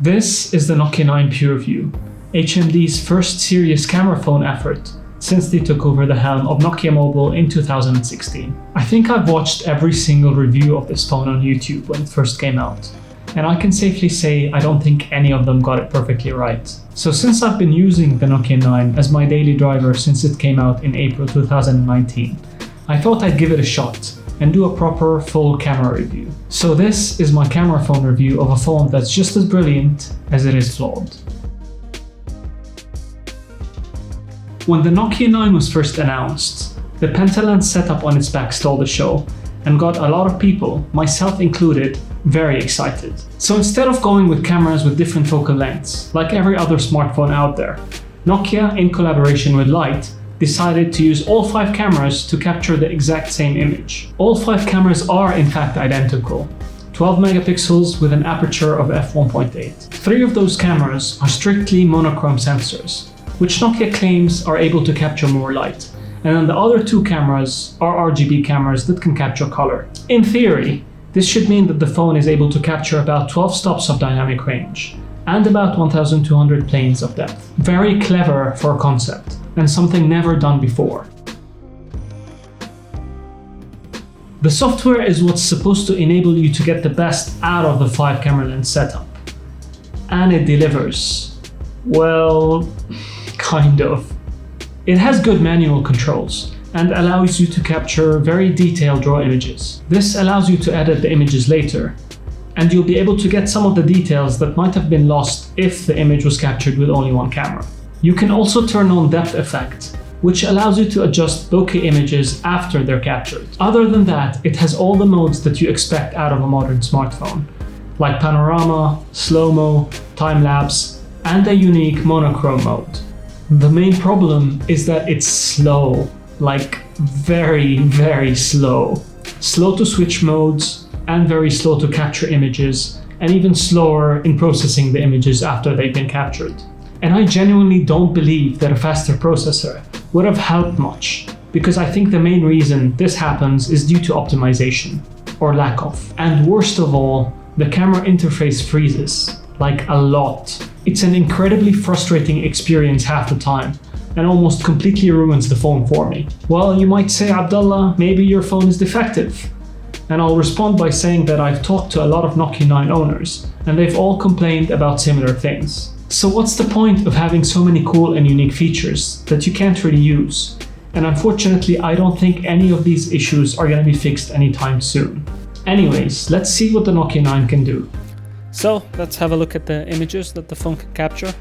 This is the Nokia 9 PureView, HMD's first serious camera phone effort since they took over the helm of Nokia Mobile in 2016. I think I've watched every single review of this phone on YouTube when it first came out, and I can safely say I don't think any of them got it perfectly right. So since I've been using the Nokia 9 as my daily driver since it came out in April 2019, I thought I'd give it a shot and do a proper full camera review. So this is my camera phone review of a phone that's just as brilliant as it is flawed. When the Nokia 9 was first announced, the penta-lens setup on its back stole the show and got a lot of people, myself included, very excited. So instead of going with cameras with different focal lengths, like every other smartphone out there, Nokia, in collaboration with Light, decided to use all 5 cameras to capture the exact same image. All 5 cameras are in fact identical, 12 megapixels with an aperture of f1.8. 3 of those cameras are strictly monochrome sensors, which Nokia claims are able to capture more light, and then the other 2 cameras are RGB cameras that can capture color. In theory, this should mean that the phone is able to capture about 12 stops of dynamic range and about 1,200 planes of depth. Very clever for a concept, and something never done before. The software is what's supposed to enable you to get the best out of the 5 camera lens setup. And it delivers. Well, kind of. It has good manual controls and allows you to capture very detailed raw images. This allows you to edit the images later, and you'll be able to get some of the details that might have been lost if the image was captured with only 1 camera. You can also turn on depth effect, which allows you to adjust bokeh images after they're captured. Other than that, it has all the modes that you expect out of a modern smartphone, like panorama, slow-mo, time-lapse, and a unique monochrome mode. The main problem is that it's slow, like very, very slow. Slow to switch modes, and very slow to capture images, and even slower in processing the images after they've been captured. And I genuinely don't believe that a faster processor would have helped much, because I think the main reason this happens is due to optimization, or lack of. And worst of all, the camera interface freezes, like a lot. It's an incredibly frustrating experience half the time, and almost completely ruins the phone for me. Well, you might say, Abdullah, maybe your phone is defective. And I'll respond by saying that I've talked to a lot of Nokia 9 owners, and they've all complained about similar things. So what's the point of having so many cool and unique features that you can't really use? And unfortunately, I don't think any of these issues are going to be fixed anytime soon. Anyways, let's see what the Nokia 9 can do. So let's have a look at the images that the phone can capture.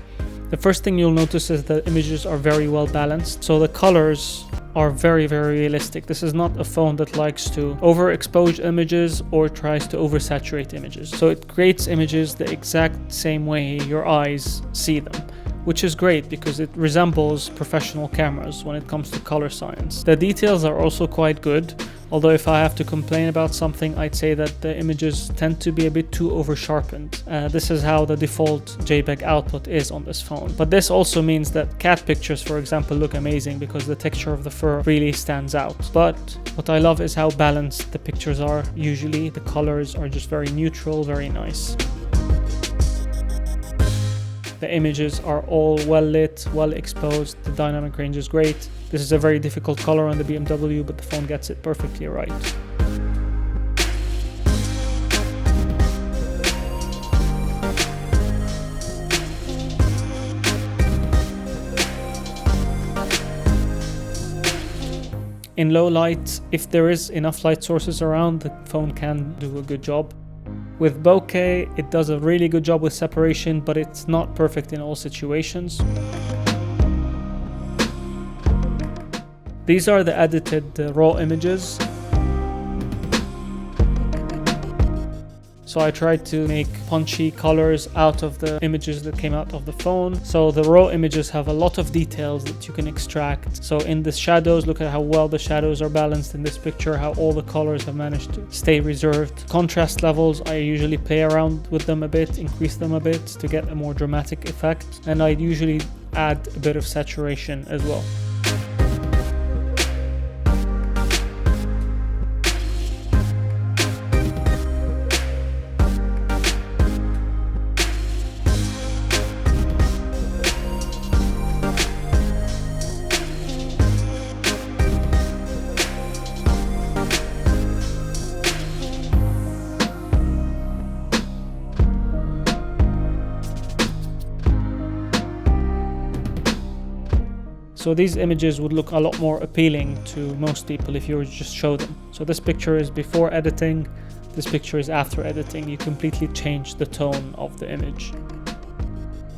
The first thing you'll notice is the images are very well balanced. So the colors are very, very realistic. This is not a phone that likes to overexpose images or tries to oversaturate images. So it creates images the exact same way your eyes see them, which is great because it resembles professional cameras when it comes to color science. The details are also quite good, although if I have to complain about something, I'd say that the images tend to be a bit too over-sharpened. This is how the default JPEG output is on this phone. But this also means that cat pictures, for example, look amazing because the texture of the fur really stands out. But what I love is how balanced the pictures are. Usually the colors are just very neutral, very nice. The images are all well lit, well exposed, the dynamic range is great. This is a very difficult color on the BMW, but the phone gets it perfectly right. In low light, if there is enough light sources around, the phone can do a good job. With bokeh, it does a really good job with separation, but it's not perfect in all situations. These are the edited raw images. So I tried to make punchy colors out of the images that came out of the phone. So the raw images have a lot of details that you can extract. So in the shadows, look at how well the shadows are balanced in this picture, how all the colors have managed to stay reserved. Contrast levels, I usually play around with them a bit, increase them a bit to get a more dramatic effect. And I usually add a bit of saturation as well. So these images would look a lot more appealing to most people if you were to just show them. So this picture is before editing, this picture is after editing. You completely change the tone of the image.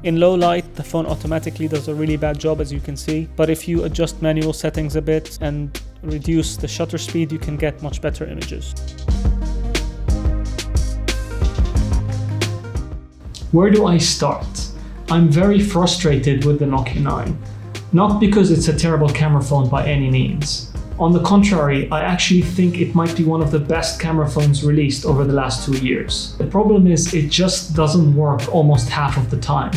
In low light, the phone automatically does a really bad job, as you can see. But if you adjust manual settings a bit and reduce the shutter speed, you can get much better images. Where do I start? I'm very frustrated with the Nokia 9. Not because it's a terrible camera phone by any means. On the contrary, I actually think it might be one of the best camera phones released over the last 2 years. The problem is it just doesn't work almost half of the time.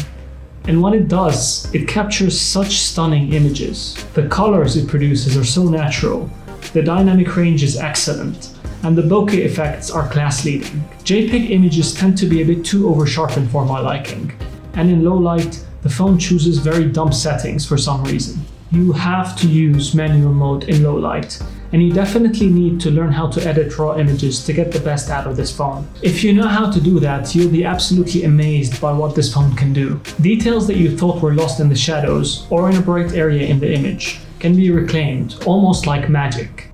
And when it does, it captures such stunning images. The colors it produces are so natural, the dynamic range is excellent, and the bokeh effects are class-leading. JPEG images tend to be a bit too over-sharpened for my liking, and in low light, the phone chooses very dumb settings for some reason. You have to use manual mode in low light, and you definitely need to learn how to edit raw images to get the best out of this phone. If you know how to do that, you'll be absolutely amazed by what this phone can do. Details that you thought were lost in the shadows or in a bright area in the image can be reclaimed, almost like magic.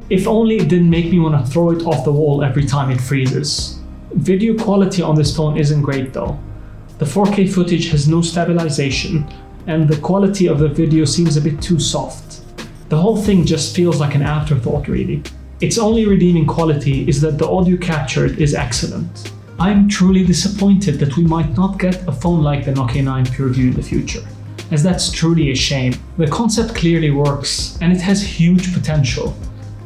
If only it didn't make me want to throw it off the wall every time it freezes. Video quality on this phone isn't great though. The 4K footage has no stabilization, and the quality of the video seems a bit too soft. The whole thing just feels like an afterthought really. Its only redeeming quality is that the audio captured is excellent. I'm truly disappointed that we might not get a phone like the Nokia 9 PureView in the future, as that's truly a shame. The concept clearly works, and it has huge potential,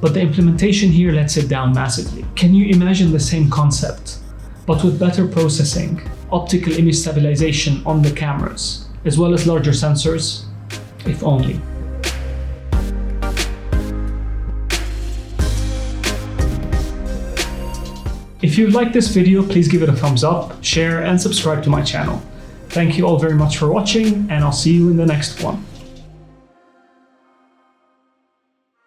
but the implementation here lets it down massively. Can you imagine the same concept, but with better processing, optical image stabilization on the cameras, as well as larger sensors? If only. If you liked this video, please give it a thumbs up, share, and subscribe to my channel. Thank you all very much for watching, and I'll see you in the next one.